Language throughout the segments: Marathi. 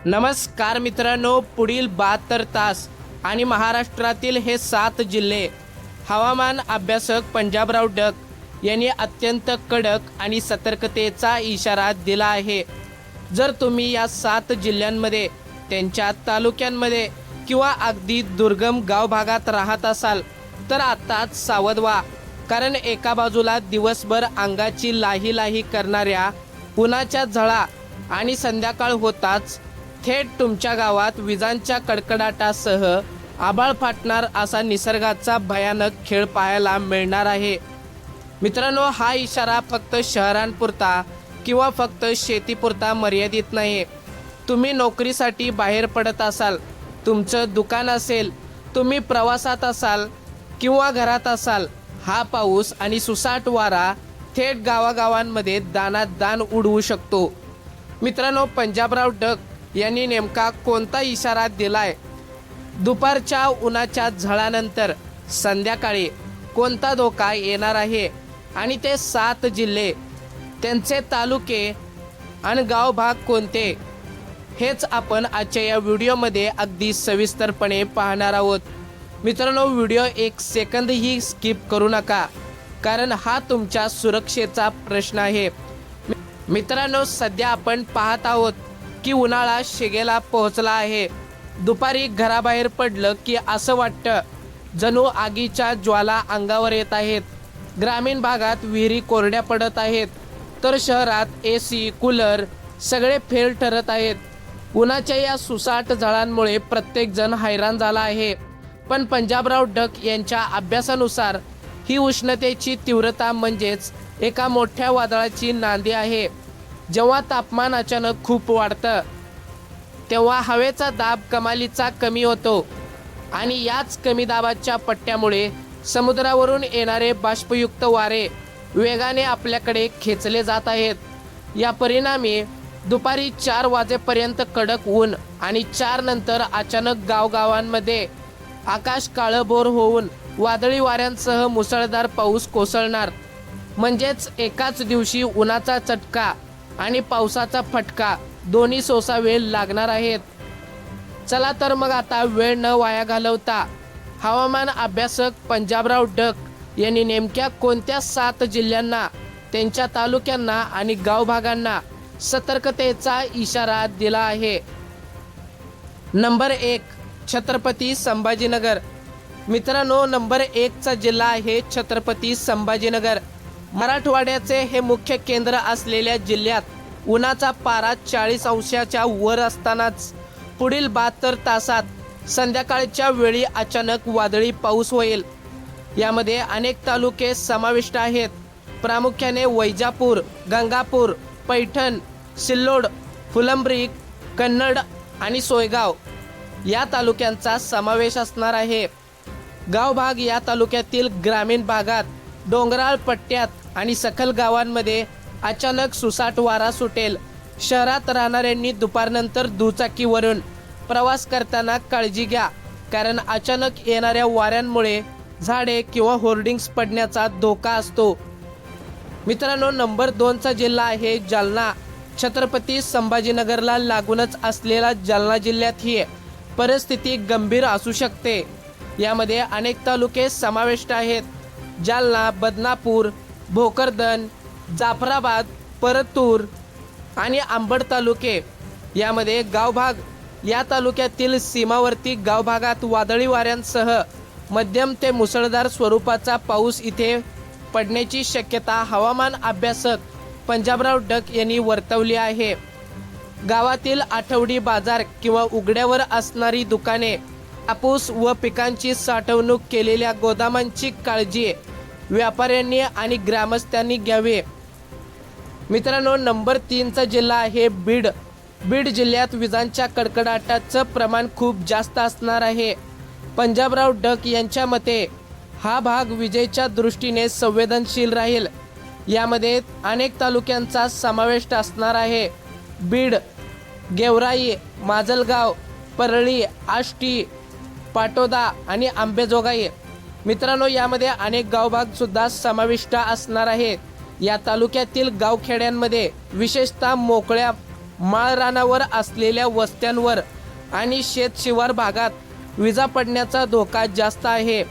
नमस्कार मित्रांनो, पुढील 72 तास आणि महाराष्ट्रातील हे 7 जिल्हे हवामान अभ्यासक पंजाबराव डक यांनी अत्यंत कडक आणि सतर्कतेचा इशारा दिला आहे। जर तुम्ही या 7 जिल्ह्यांमध्ये त्यांच्या तालुक्यांमध्ये किंवा अगदी दुर्गम गाव भागात राहत असाल तर आताच सावध व्हा, कारण एका बाजूला दिवसभर अंगाची लाही लाही करणाऱ्या उन्हाच्या झळा आणि संध्याकाळ होताच थेट तुमच्या गावात विजांच्या कडकडाटासह आभाळ फाटणार असा निसर्गाचा भयानक खेळ पाहायला मिळणार आहे। मित्रांनो, हा इशारा फक्त शहरांपुरता किंवा फक्त शेतीपुरता मर्यादित नाही। तुम्ही नोकरीसाठी बाहेर पडत असाल, तुमचं दुकान असेल, तुम्ही प्रवासात असाल किंवा घरात असाल, हा पाऊस आणि सुसाट वारा थेट गावागावांमध्ये दानात दान उडवू शकतो। मित्रांनो, पंजाबराव डक यांनी नेमका कोणता इशारा दिलाय? दुपारच्या उन्हाच्या झळानंतर संध्याकाळी कोणता धोका येणार आहे आणि ते 7 जिल्हे, त्यांचे तालुके आणि गाव भाग कोणते, हेच आपण आजच्या या व्हिडिओमध्ये अगदी सविस्तरपणे पाहणार आहोत। मित्रांनो, व्हिडिओ एक सेकंदही स्किप करू नका, कारण हा तुमच्या सुरक्षेचा प्रश्न आहे। मित्रांनो, सध्या आपण पाहत आहोत की उन्हाळा शिगेला पोहोचला आहे। दुपारी घराबाहेर पडलं की असं वाटतं जणू आगीच्या ज्वाला अंगावर येत आहेत। ग्रामीण भागात विहिरी कोरड्या पडत आहेत, तर शहरात AC कूलर सगळे फेल ठरत आहेत। उन्हाच्या या सुसाट झळांमुळे प्रत्येकजण हैराण झाला आहे। पण पंजाबराव डक यांच्या अभ्यासानुसार ही उष्णतेची तीव्रता म्हणजेच एका मोठ्या वादळाची नांदी आहे। जेव्हा तापमान अचानक खूप वाढतं तेव्हा हवेचा दाब कमालीचा कमी होतो आणि याच कमी दाबाच्या पट्ट्यामुळे समुद्रावरून येणारे बाष्पयुक्त वारे वेगाने आपल्याकडे खेचले जात आहेत। या परिणामी दुपारी 4 वाजेपर्यंत कडक ऊन आणि 4 नंतर अचानक गावगावांमध्ये आकाश काळभोर होऊन वादळी वाऱ्यांसह मुसळधार पाऊस कोसळणार। म्हणजेच एकाच दिवशी उन्हाचा चटका आणि पावसाचा फटका दोन्ही सोसावे लागणार आहेत। चला तर मग आता वेळ न वाया घालवता हवामान अभ्यासक पंजाबराव डक यांनी नेमक्या कोणत्या 7 जिल्ह्यांना, त्यांच्या तालुक्यांना आणि गाव भागांना सतर्कतेचा इशारा दिला आहे। नंबर 1, छत्रपती संभाजीनगर। मित्रांनो, नंबर 1 चा जिल्हा आहे छत्रपती संभाजीनगर। मराठवाड्याचे हे मुख्य केंद्र असलेल्या जिल्ह्यात उन्हाचा पारा 40 अंशाच्या वर असतानाच पुढील 72 तासात संध्याकाळच्या वेळी अचानक वादळी पाऊस होईल। यामध्ये अनेक तालुके समाविष्ट आहेत, प्रामुख्याने वैजापूर, गंगापूर, पैठण, सिल्लोड, फुलंब्री, कन्नड आणि सोयगाव या तालुक्यांचा समावेश असणार आहे। गावभाग या तालुक्यातील ग्रामीण भागात, डोंगराळ पट्ट्यात आणि सखल गावांमध्ये अचानक सुसाट वारा सुटेल। शहरात राहणाऱ्यांनी दुपारनंतर दुचाकीवरून प्रवास करताना काळजी घ्या, कारण अचानक येणाऱ्या वाऱ्यांमुळे झाडे किंवा होर्डिंग्स पडण्याचा धोका असतो। मित्रांनो, नंबर 2 चा जिल्हा आहे जालना। छत्रपती संभाजीनगरला लागूनच असलेला जालना जिल्ह्यात ही परिस्थिती गंभीर असू शकते। यामध्ये अनेक तालुके समाविष्ट आहेत, जालना, बदनापूर, भोकरदन, जाफराबाद, परतूर आणि अंबड तालुके। यामध्ये गावभाग या तालुक्यातील सीमावर्ती गावभागात वादळी वाऱ्यांसह मध्यम ते मुसळधार स्वरूपाचा पाऊस इथे पडण्याची शक्यता हवामान अभ्यासक पंजाबराव डक यांनी वर्तवली आहे। गावातील आठवडी बाजार किंवा उघड्यावर असणारी दुकाने, कापूस व पिकांची साठवणूक केलेल्या गोदामांची काळजी व्यापाऱ्यांनी आणि ग्रामस्थांनी घ्यावी। मित्रांनो, नंबर 3 चा जिल्हा आहे बीड। बीड जिल्ह्यात विजांच्या कडकडाटाचं प्रमाण खूप जास्त असणार आहे। पंजाबराव डक यांच्या मते हा भाग विजेच्या दृष्टीने संवेदनशील राहील। यामध्ये अनेक तालुक्यांचा समावेश असणार आहे, बीड, गेवराई, माजलगाव, परळी, आष्टी, पाटोदा आणि अंबेजोगाई। मित्रांनो, यामध्ये अनेक गावभाग सुद्धा समाविष्ट असणार आहेत। या तालुक्यातील गावखेड्यांमध्ये विशेषतः मोकळ्या माळरानावर असलेल्या वस्त्यांवर आणि शेतशिवार भागात विजा पडण्याचा धोका जास्त आहे.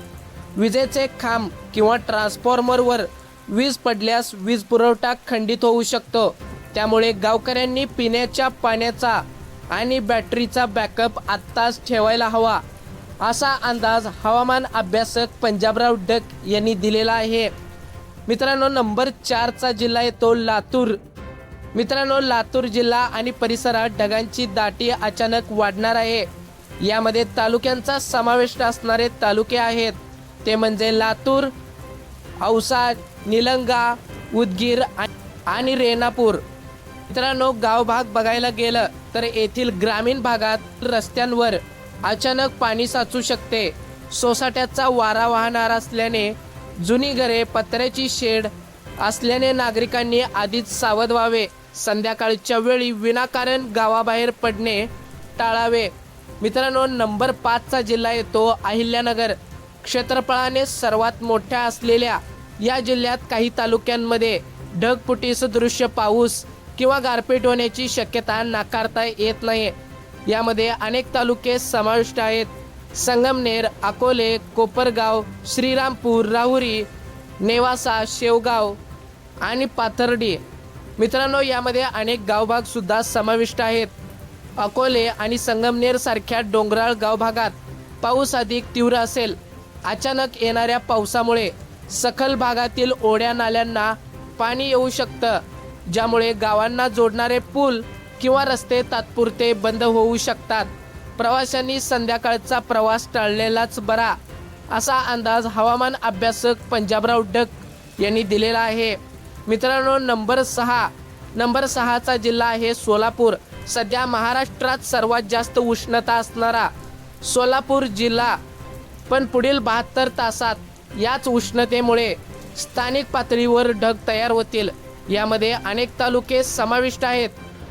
विजेचे खांब किंवा ट्रान्सफॉर्मरवर वीज पडल्यास वीज पुरवठा खंडित होऊ शकतो. त्यामुळे गावकऱ्यांनी पिण्याच्या पाण्याचा आणि बॅटरीचा बॅकअप आत्ताच ठेवायला हवा, असा अंदाज हवामान अभ्यासक पंजाबराव डक यांनी दिलेला आहे. मित्रांनो, नंबर 4चा जिल्हा येतो लातूर. मित्रांनो, लातूर जिल्हा आणि परिसरात ढगांची दाटी अचानक वाढणार आहे. यामध्ये तालुक्यांचा समावेश असणारे तालुके आहेत, ते म्हणजे लातूर, औसा, निलंगा, उदगीर आणि रेणापूर. मित्रांनो, गावभाग बघायला गेलं तर येथील ग्रामीण भागात रस्त्यांवर अचानक पाणी साचू शकते. सोसाट्याचा वारा वाहणार असल्याने जुनी घरे, पत्र्याची शेड असल्याने नागरिकांनी आधीच सावध व्हावे. संध्याकाळच्या वेळी विनाकारण गावाबाहेर पडणे टाळावे. मित्रांनो, नंबर 5चा जिल्हा येतो अहिल्यानगर. क्षेत्रफळाने सर्वात मोठ्या असलेल्या या जिल्ह्यात काही तालुक्यांमध्ये ढगफुटीसदृश्य पाऊस किंवा गारपीट होण्याची शक्यता नाकारता येत नाही. यामध्ये अनेक तालुके समाविष्ट आहेत: संगमनेर, अकोले, कोपरगाव, श्रीरामपूर, राहुरी, नेवासा, शेवगाव आणि पाथर्डी. मित्रांनो, यामध्ये अनेक गावभाग सुद्धा समाविष्ट आहेत. अकोले आणि संगमनेर सारख्या डोंगराळ गावभागात पाऊस अधिक तीव्र असेल. अचानक येणाऱ्या पावसामुळे सखल भागातील ओढ्या नाल्यांना पाणी येऊ शकतं, ज्यामुळे गावांना जोडणारे पूल किंवा रस्ते तात्पुरते बंद होऊ शकतात. प्रवाशांनी संध्याकाळचा प्रवास टाळलेलाच बरा, असा अंदाज हवामान अभ्यासक पंजाबराव डक यांनी दिलेला आहे. मित्रांनो, नंबर 6चा जिल्हा आहे सोलापूर. सध्या महाराष्ट्रात सर्वात जास्त उष्णता असणारा सोलापूर जिल्हा, पण पुढील 72 तासात याच उष्णतेमुळे स्थानिक पातळीवर ढग तयार होतील. यामध्ये अनेक तालुके समाविष्ट आहेत: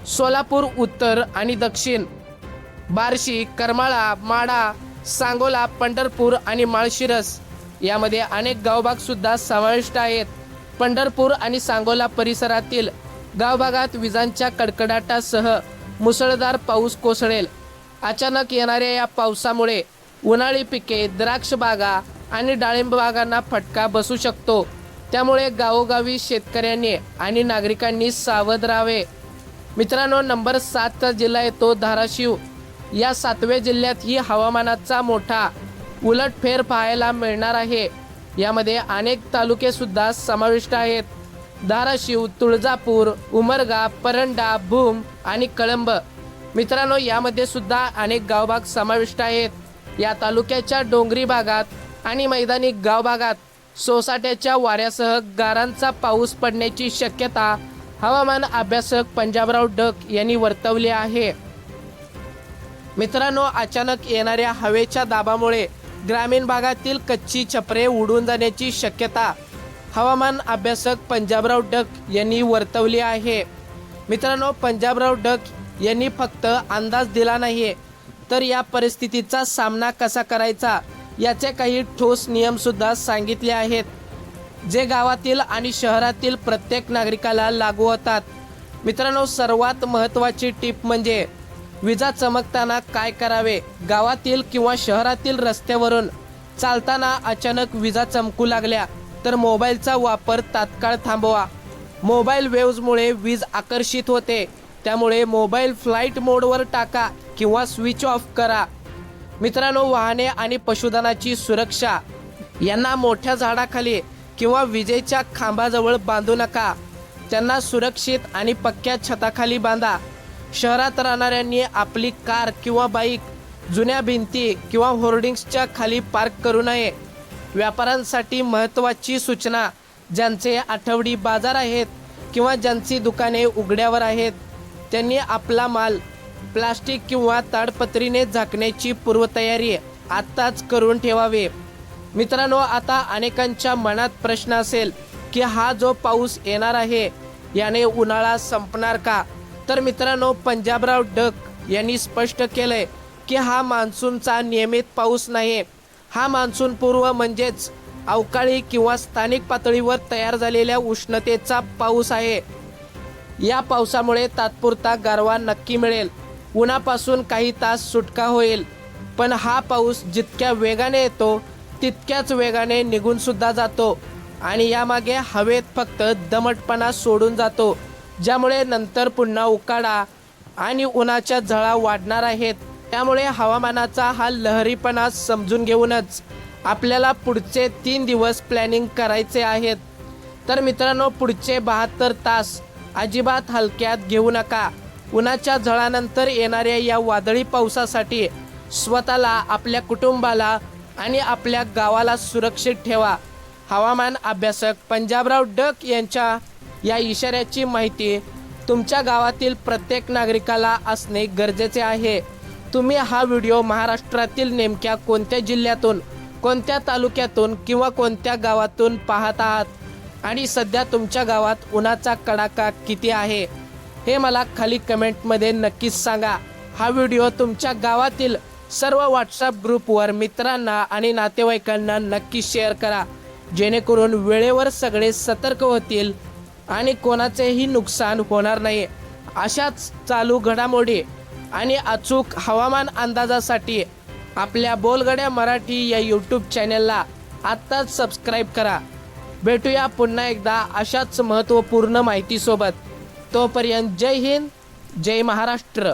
सोलापूर उत्तर आणि दक्षिण, बार्शी, करमाळा, माढा, सांगोला, पंढरपूर आणि माळशिरस. यामध्ये अनेक गावभाग सुद्धा समाविष्ट आहेत. पंढरपूर आणि सांगोला परिसरातील गावभागात विजांच्या कडकडाटासह मुसळधार पाऊस कोसळेल. अचानक येणाऱ्या या पावसामुळे उन्हाळी पिके, द्राक्ष बागा आणि डाळिंब बागांना फटका बसू शकतो. त्यामुळे गावोगावी शेतकऱ्यांनी आणि नागरिकांनी सावध राहावे. मित्रांनो, नंबर 7चा जिल्हा येतो धाराशिव. या 7व्या जिल्ह्यातही हवामानाचा मोठा उलटफेर पाहायला मिळणार आहे. यामध्ये अनेक तालुके सुद्धा समाविष्ट आहेत: धाराशिव, तुळजापूर, उमरगा, परंडा, भूम आणि कळंब. मित्रांनो, यामध्ये सुद्धा अनेक गावभाग समाविष्ट आहेत. या तालुक्याच्या डोंगरी भागात आणि मैदानी गावभागात सोसाट्याच्या वाऱ्यासह गारांचा पाऊस पडण्याची शक्यता हवामान अभ्यासक पंजाबराव डक यांनी वर्तवली आहे. मित्रांनो, अचानक येणाऱ्या हवेच्या दाबामुळे ग्रामीण भागातील कच्ची छपरे उडून जाण्याची शक्यता हवामान अभ्यासक पंजाबराव डक यांनी वर्तवली आहे. मित्रांनो, पंजाबराव डक यांनी फक्त अंदाज दिला नाही, तर या परिस्थितीचा सामना कसा करायचा याचे काही ठोस नियम सुद्धा सांगितले आहेत, जे गावातील आणि शहरातील प्रत्येक नागरिकाला लागू होतात. मित्रांनो, सर्वात महत्त्वाची टीप म्हणजे विजा चमकताना काय करावे. गावातील किंवा शहरातील रस्त्यावरून चालताना अचानक विजा चमकू लागल्या तर मोबाईलचा वापर तात्काळ थांबवा. मोबाईल वेव्हजमुळे वीज आकर्षित होते, त्यामुळे मोबाईल फ्लाईट मोडवर टाका किंवा स्विच ऑफ करा. मित्रांनो, वाहने आणि पशुधनाची सुरक्षा यांना मोठ्या झाडाखाली किंवा विजेच्या खांबाजवळ बांधू नका. त्यांना सुरक्षित आणि पक्क्या छताखाली बांधा. शहरात राहणाऱ्यांनी आपली कार किंवा बाईक जुन्या भिंती किंवा होर्डिंग्सच्या खाली पार्क करू नये. व्यापाऱ्यांसाठी महत्त्वाची सूचना: ज्यांचे आठवडी बाजार आहेत किंवा ज्यांची दुकाने उघड्यावर आहेत, त्यांनी आपला माल प्लास्टिक किंवा ताडपत्रीने झाकण्याची पूर्वतयारी आत्ताच करून ठेवावी. मित्रांनो, आता अनेकांच्या मनात प्रश्न असेल की हा जो पाऊस येणार आहे याने उन्हाळा संपणार का? तर मित्रांनो, पंजाबराव डक यांनी स्पष्ट केलंय की हा मान्सूनचा नियमित पाऊस नाही. हा मान्सून पूर्व म्हणजेच अवकाळी किंवा स्थानिक पातळीवर तयार झालेल्या उष्णतेचा पाऊस आहे. या पावसामुळे तात्पुरता गारवा नक्की मिळेल, उन्हापासून काही तास सुटका होईल, पण हा पाऊस जितक्या वेगाने येतो तितक्याच वेगाने निघून सुद्धा जातो आणि यामागे हवेत फक्त दमटपणा सोडून जातो, ज्यामुळे नंतर पुन्हा उकाडा आणि उन्हाच्या झळा वाढणार आहेत। त्यामुळे हवामानाचा हा लहरीपणा समजून घेऊनच आपल्याला पुढचे 3 दिवस प्लॅनिंग करायचे आहेत। तर मित्रांनो, पुढचे 72 तास अजिबात हलक्यात घेऊ नका। उन्हाच्या झळानंतर येणाऱ्या या वादळी पावसासाठी स्वतःला, आपल्या कुटुंबाला आणि आपल्या गावाला सुरक्षित ठेवा। हवामान अभ्यासक पंजाबराव डक यांच्या या इशाऱ्याची माहिती तुमच्या गावातील प्रत्येक नागरिकाला असणे गरजेचे आहे। तुम्ही हा व्हिडिओ महाराष्ट्रातील नेमक्या कोणत्या जिल्ह्यातून, कोणत्या तालुक्यातून किंवा कोणत्या गावातून पाहत आहात आणि सध्या तुमच्या गावात उन्हाचा कडाका किती आहे हे मला खाली कमेंटमध्ये नक्कीच सांगा। हा व्हिडिओ तुमच्या गावातील सर्व व्हॉट्सअप ग्रुपवर मित्रांना आणि नातेवाईकांना नक्की शेअर करा, जेणेकरून वेळेवर सगळे सतर्क होतील आणि कोणाचेही नुकसान होणार नाही। अशाच चालू घडामोडी आणि अचूक हवामान अंदाजासाठी आपल्या बोलगड्या मराठी या यूट्यूब चॅनलला आत्ताच सबस्क्राईब करा। भेटूया पुन्हा एकदा अशाच महत्त्वपूर्ण माहितीसोबत। तोपर्यंत जय हिंद, जय महाराष्ट्र।